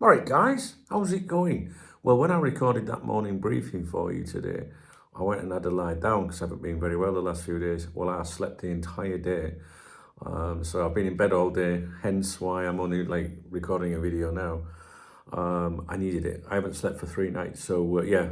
All right, guys, how's it going? Well, when I recorded that morning briefing for you today, I went and had to lie down because I haven't been very well the last few days. Well, I slept the entire day. So I've been in bed all day, hence why I'm only recording a video now. I needed it. I haven't slept for 3 nights. So yeah,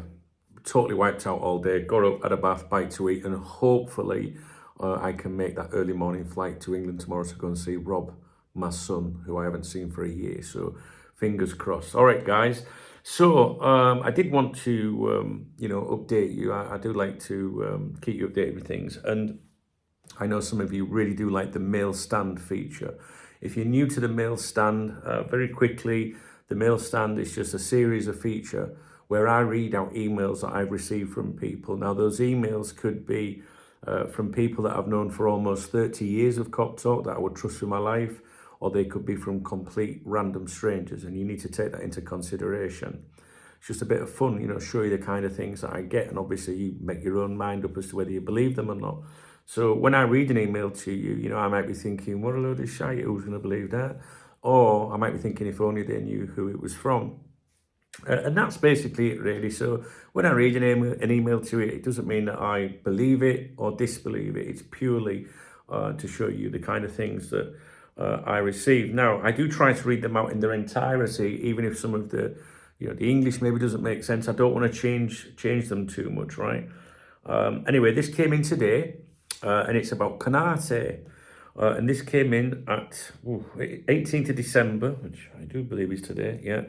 totally wiped out all day. Got up, had a bath, bite to eat, and hopefully I can make that early morning flight to England tomorrow to go and see Rob, my son, who I haven't seen for a year. So fingers crossed. All right, guys. So I did want to, update you. I do like to keep you updated with things. And I know some of you really do like the mail stand feature. If you're new to the mail stand, very quickly, the mail stand is just a series of feature where I read out emails that I've received from people. Now, those emails could be from people that I've known for almost 30 years of Cop Talk that I would trust with my life, or they could be from complete random strangers, and you need to take that into consideration. It's just a bit of fun, show you the kind of things that I get, and obviously you make your own mind up as to whether you believe them or not. So when I read an email to you, I might be thinking, what a load of shite, who's going to believe that? Or I might be thinking, if only they knew who it was from. And that's basically it, really. So when I read an email to it, it doesn't mean that I believe it or disbelieve it. It's purely to show you the kind of things that I receive. Now, I do try to read them out in their entirety, even if some of the English maybe doesn't make sense. I don't want to change them too much, right? Anyway, this came in today, and it's about Canate. And this came in at 18th of December, which I do believe is today, yeah.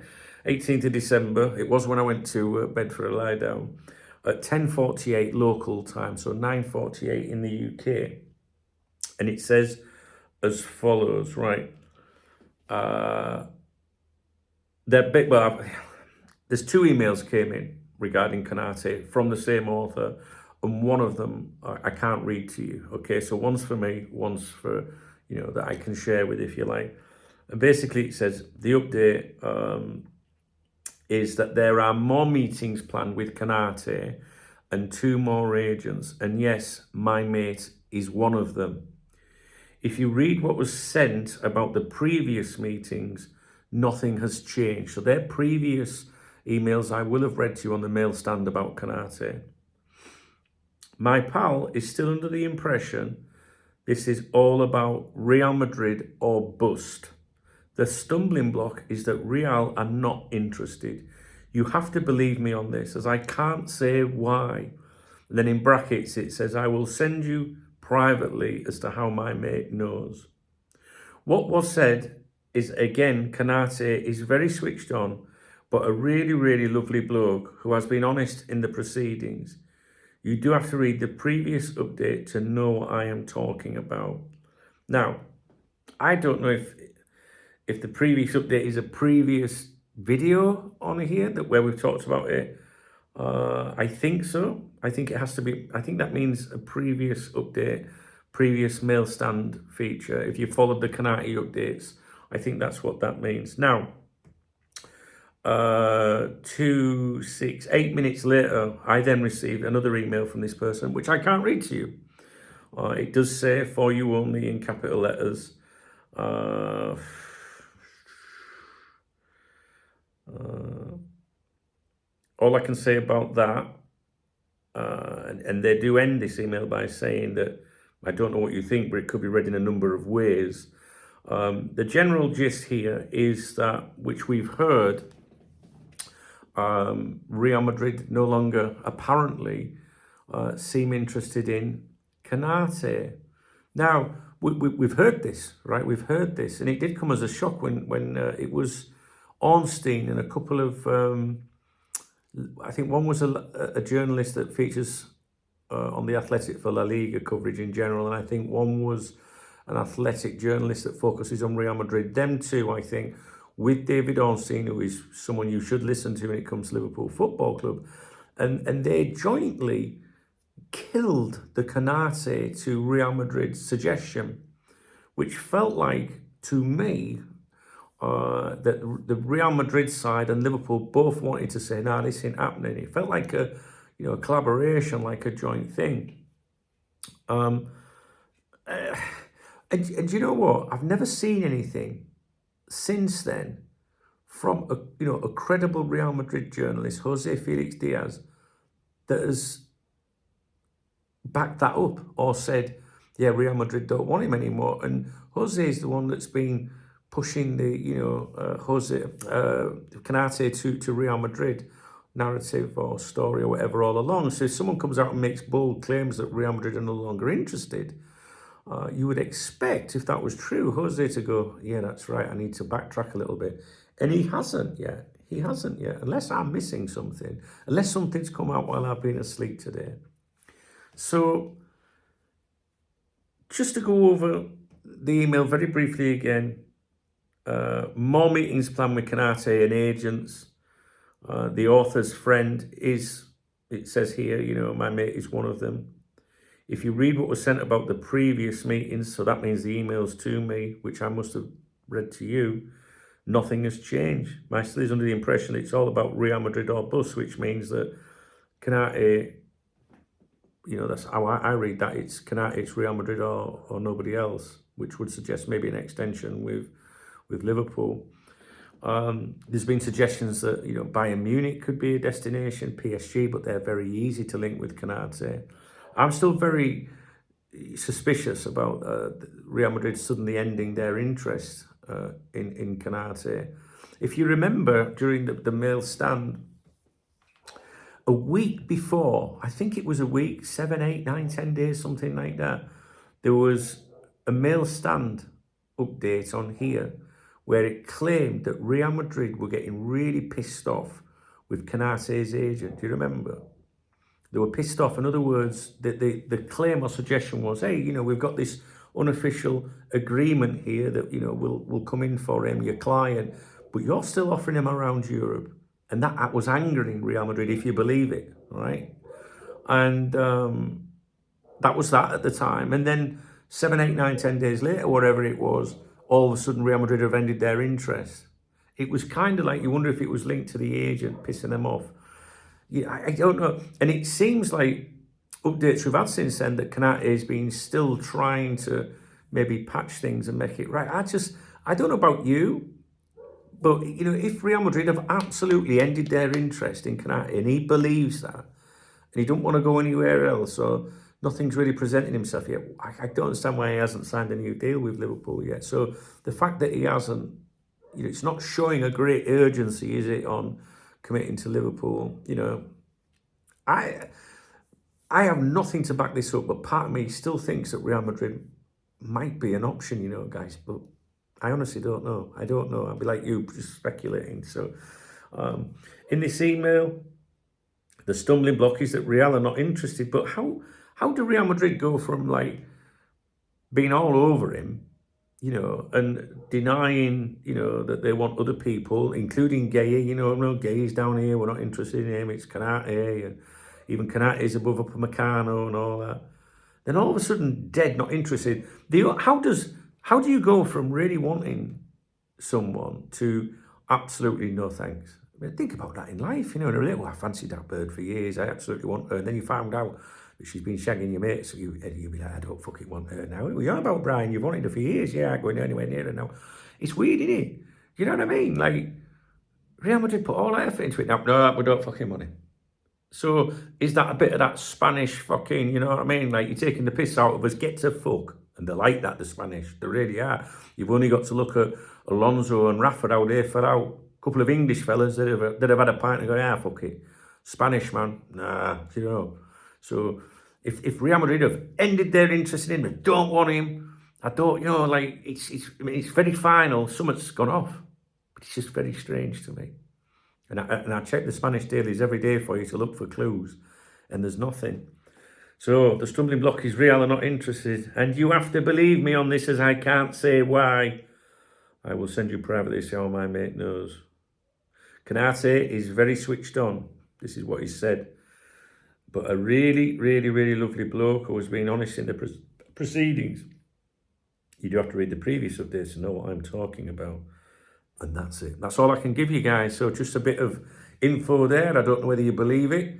18th of December. It was when I went to bed for a lie down at 10:48 local time, so 9:48 in the UK. And it says as follows, right? There's two emails came in regarding Canate from the same author, and one of them I can't read to you. Okay, so one's for me, one's for that I can share with, if you like. And basically, it says the update is that there are more meetings planned with Canate and 2 more agents, and yes, my mate is one of them. If you read what was sent about the previous meetings, nothing has changed. So their previous emails I will have read to you on the mail stand about Canate. My pal is still under the impression this is all about Real Madrid or bust. The stumbling block is that Real are not interested. You have to believe me on this, as I can't say why. And then in brackets it says, I will send you privately as to how my mate knows. What was said is, again, Canate is very switched on, but a really, really lovely bloke who has been honest in the proceedings. You do have to read the previous update to know what I am talking about. Now, I don't know if the previous update is a previous video on here where we've talked about it. I think so. I think it has to be. I think that means a previous update, previous mail stand feature. If you followed the Canati updates, I think that's what that means. Now, 2, 6, 8 minutes later, I then received another email from this person, which I can't read to you. It does say "for you only" in capital letters. All I can say about that, and they do end this email by saying that, I don't know what you think, but it could be read in a number of ways. The general gist here is that, which we've heard, Real Madrid no longer apparently seem interested in Canate. Now, we've heard this, right? We've heard this, and it did come as a shock when it was Ornstein and a couple of, I think one was a journalist that features on the Athletic for La Liga coverage in general, and I think one was an Athletic journalist that focuses on Real Madrid. Them two, I think, with David Ornstein, who is someone you should listen to when it comes to Liverpool Football Club, and they jointly killed the Canate to Real Madrid's suggestion, which felt like, to me, that the Real Madrid side and Liverpool both wanted to say, "No, this ain't happening." It felt like a collaboration, like a joint thing. And you know what? I've never seen anything since then from a credible Real Madrid journalist, Jose Felix Diaz, that has backed that up or said, yeah, Real Madrid don't want him anymore. And Jose is the one that's been pushing the, Canate to Real Madrid narrative or story or whatever all along. So if someone comes out and makes bold claims that Real Madrid are no longer interested, you would expect, if that was true, Jose to go, yeah, that's right, I need to backtrack a little bit. And he hasn't yet. He hasn't yet, unless I'm missing something, unless something's come out while I've been asleep today. So, just to go over the email very briefly again, more meetings planned with Canate and agents. The author's friend is, it says here, my mate is one of them. If you read what was sent about the previous meetings, so that means the emails to me, which I must have read to you, nothing has changed. My still is under the impression it's all about Real Madrid or bust, which means that Canate, that's how I read that. It's Canate, it's Real Madrid or nobody else, which would suggest maybe an extension with Liverpool. There's been suggestions that, Bayern Munich could be a destination, PSG, but they're very easy to link with Canate. I'm still very suspicious about Real Madrid suddenly ending their interest in Canate. If you remember, during the mail stand, a week before, I think it was a week, 7, 8, 9, 10 days, something like that, there was a mail stand update on here where it claimed that Real Madrid were getting really pissed off with Canate's agent. Do you remember? They were pissed off. In other words, the claim or suggestion was, hey, we've got this unofficial agreement here that, will come in for him, your client, but you're still offering him around Europe. And that was angering Real Madrid, if you believe it, right? And that was that at the time. And then 7, 8, 9, 10 days later, whatever it was, all of a sudden Real Madrid have ended their interest. It was kind of like, you wonder if it was linked to the agent pissing them off. Yeah, I don't know. And it seems like updates we've had since then that Canate has been still trying to maybe patch things and make it right. I don't know about you, but, if Real Madrid have absolutely ended their interest in Canate and he believes that, and he don't want to go anywhere else, or nothing's really presenting himself yet, I don't understand why he hasn't signed a new deal with Liverpool yet. So the fact that he hasn't, it's not showing a great urgency, is it, on committing to Liverpool? I have nothing to back this up, but part of me still thinks that Real Madrid might be an option, guys, but I honestly don't know. I don't know. I'd be like you, just speculating. So in this email, the stumbling block is that Real are not interested. But how do Real Madrid go from being all over him, and denying, that they want other people, including Gay, no, Gay's down here, we're not interested in him, it's Canate, and even Canate is above Upamecano and all that. Then all of a sudden, dead, not interested. How do you go from really wanting someone to absolutely no thanks? I mean, think about that in life, I fancied that bird for years, I absolutely want her, and then you found out that she's been shagging your mates, so you'd be like, I don't fucking want her now. Well, you're about Brian, you've wanted her for years, yeah, I'm going anywhere near her now. It's weird, isn't it? You know what I mean? Like, Real Madrid put all that effort into it, now, no, we don't fucking want him. So, is that a bit of that Spanish fucking, you know what I mean? Like, you're taking the piss out of us, get to fuck. And they're like that, the Spanish. They really are. You've only got to look at Alonso and Rafa how they fell out. A couple of English fellas that have had a pint and go, fuck it. Spanish, man, nah, So if Real Madrid have ended their interest in him, they don't want him, I don't, it's very final. Something's gone off. But it's just very strange to me. And I check the Spanish dailies every day for you to look for clues, and there's nothing. So the stumbling block is Real are not interested, and you have to believe me on this, as I can't say why. I will send you privately so my mate knows. Canate is very switched on. This is what he said. But a really, really, really lovely bloke who has been honest in the proceedings. You do have to read the previous updates to know what I'm talking about. And that's it. That's all I can give you guys. So just a bit of info there. I don't know whether you believe it.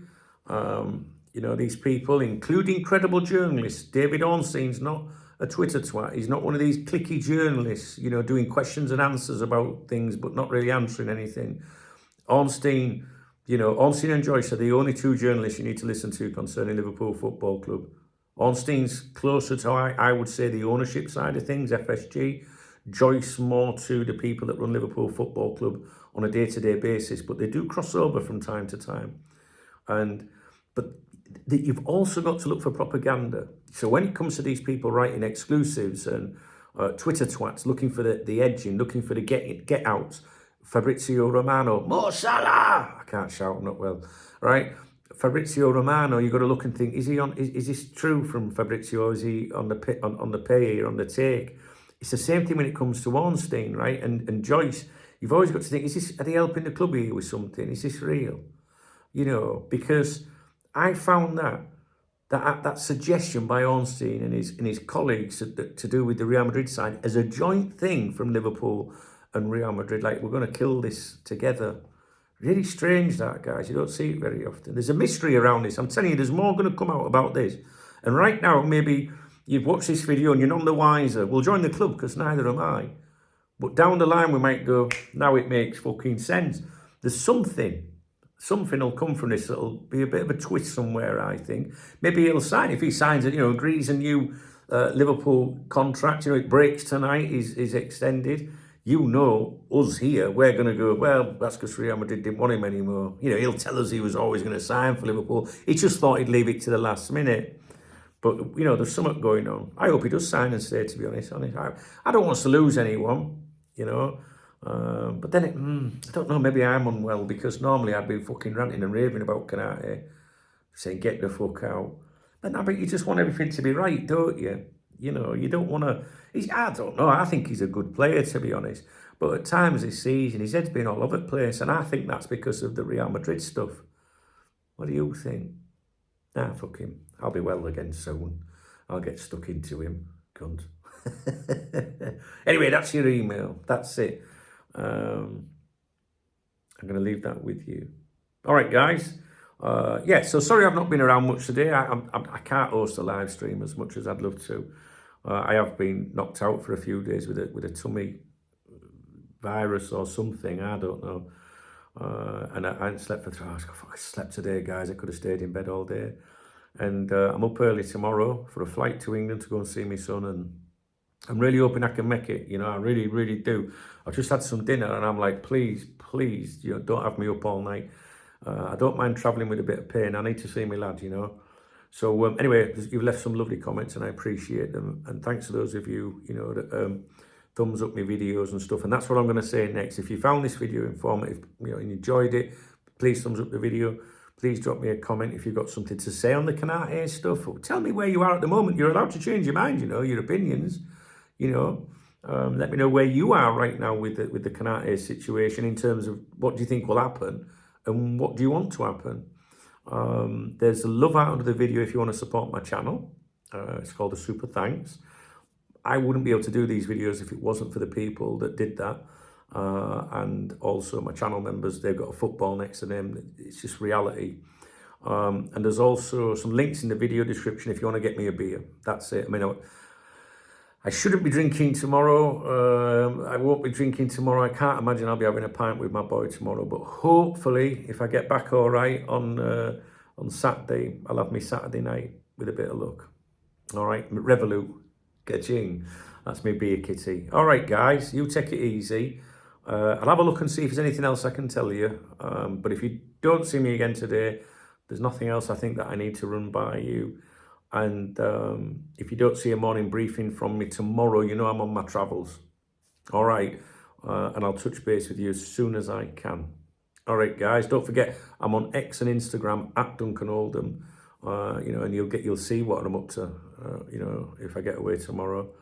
These people, including credible journalists, David Ornstein's not a Twitter twat. He's not one of these clicky journalists, doing questions and answers about things, but not really answering anything. Ornstein, Ornstein and Joyce are the only two journalists you need to listen to concerning Liverpool Football Club. Ornstein's closer to, I would say, the ownership side of things, FSG. Joyce more to the people that run Liverpool Football Club on a day-to-day basis, but they do cross over from time to time. But you've also got to look for propaganda. So when it comes to these people writing exclusives and Twitter twats, looking for the edging, looking for the get outs, Fabrizio Romano, Mo Salah, I can't shout, I'm not well, right? Fabrizio Romano, you've got to look and think, is this true from Fabrizio, or is he on the pay or on the take? It's the same thing when it comes to Ornstein, right? And Joyce, you've always got to think, are they helping the club here with something? Is this real? Because I found that suggestion by Ornstein and his colleagues to do with the Real Madrid side as a joint thing from Liverpool and Real Madrid, like we're going to kill this together. Really strange, that, guys. You don't see it very often. There's a mystery around this. I'm telling you, there's more going to come out about this. And right now, maybe you've watched this video and you're none the wiser. Well, join the club, because neither am I. But down the line, we might go, now it makes fucking sense. There's something will come from this that'll be a bit of a twist somewhere, I think. Maybe he'll sign. If he signs it, agrees a new Liverpool contract, it breaks tonight, is extended. Us here, we're going to go, well, that's because Real Madrid didn't want him anymore. He'll tell us he was always going to sign for Liverpool. He just thought he'd leave it to the last minute. But, there's something going on. I hope he does sign and stay, to be honest. I don't want us to lose anyone, But then, I don't know, maybe I'm unwell, because normally I'd be fucking ranting and raving about Canate, saying, get the fuck out. But you just want everything to be right, don't you? You don't want to... I don't know. I think he's a good player, to be honest. But at times this season, his head's been all over the place. And I think that's because of the Real Madrid stuff. What do you think? Fuck him. I'll be well again soon. I'll get stuck into him. Cunt. Anyway, that's your email. That's it. I'm going to leave that with you. All right, guys. So sorry I've not been around much today. I can't host a live stream as much as I'd love to. I have been knocked out for a few days with a tummy virus or something. I don't know. And I hadn't slept for 3 hours. I slept today, guys. I could have stayed in bed all day. And I'm up early tomorrow for a flight to England to go and see my son. And I'm really hoping I can make it. I really, really do. I've just had some dinner and I'm like, please, don't have me up all night. I don't mind travelling with a bit of pain. I need to see my lad, So anyway, you've left some lovely comments and I appreciate them. And thanks to those of you, that thumbs up my videos and stuff. And that's what I'm going to say next. If you found this video informative, and enjoyed it, please thumbs up the video. Please drop me a comment if you've got something to say on the Canate stuff. Or tell me where you are at the moment. You're allowed to change your mind, your opinions. Let me know where you are right now with the Canate situation in terms of what do you think will happen and what do you want to happen. There's a love out of the video if you want to support my channel. It's called a super thanks. I wouldn't be able to do these videos if it wasn't for the people that did that. And also my channel members, they've got a football next to them. It's just reality. And there's also some links in the video description if you want to get me a beer. That's it. I shouldn't be drinking tomorrow. I won't be drinking tomorrow. I can't imagine I'll be having a pint with my boy tomorrow. But hopefully, if I get back all right on Saturday, I'll have me Saturday night with a bit of luck. All right, Revolut, ka-ching. That's me beer kitty. All right, guys, you take it easy. I'll have a look and see if there's anything else I can tell you. But if you don't see me again today, there's nothing else I think that I need to run by you. And if you don't see a morning briefing from me tomorrow, I'm on my travels. All right. And I'll touch base with you as soon as I can. All right, guys. Don't forget, I'm on X and Instagram at Duncan Oldham. And you'll see what I'm up to, if I get away tomorrow.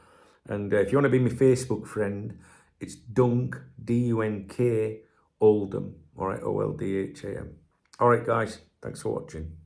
And if you want to be my Facebook friend, it's Dunk, D-U-N-K, Oldham. All right, O-L-D-H-A-M. All right, guys. Thanks for watching.